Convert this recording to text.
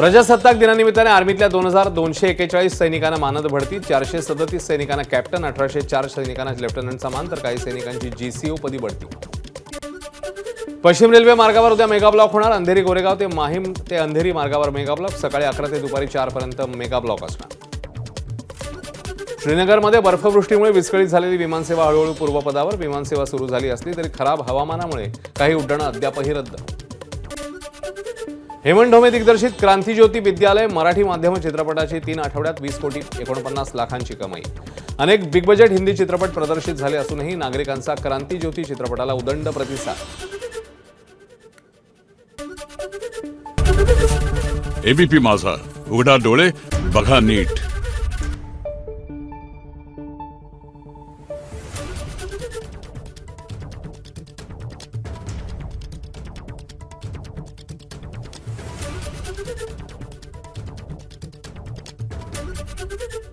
प्रजासत्ताक दिनानिमित्ताने आर्मीतल्या 2241 सैनिकांना मानद बढती, 437 सैनिकांना कॅप्टन, 1804 सैनिकांना लेफ्टनंटचा मान, तर काही सैनिकांची जीसीओ पदी बढती. पश्चिम रेल्वे मार्गावर उद्या मेगा ब्लॉक होणार. अंधेरी गोरेगाव ते माहीम ते अंधेरी मार्गावर मेगा ब्लॉक. सकाळी 11 ते दुपारी 4 पर्यंत मेगा ब्लॉक असणार. श्रीनगरमध्ये बर्फवृष्टीमुळे विस्कळीत झालेली विमानसेवा हळूहळू पूर्वपदावर. विमानसेवा सुरू झाली असली तरी खराब हवामानामुळे काही उड्डाणं अद्यापही रद्द. हेमंत ढोमे दिग्दर्शित क्रांतिज्योती विद्यालय मराठी माध्यम चित्रपटाची 3 आठवड्यात 20,49 लाखांची कमाई. अनेक बिग बजेट हिंदी चित्रपट प्रदर्शित झाले असूनही नागरिकांचा क्रांतिज्योती चित्रपटाला उदंड प्रतिसाद. एबीपी माझा, उघडा डोळे बघा नीट. Thank you.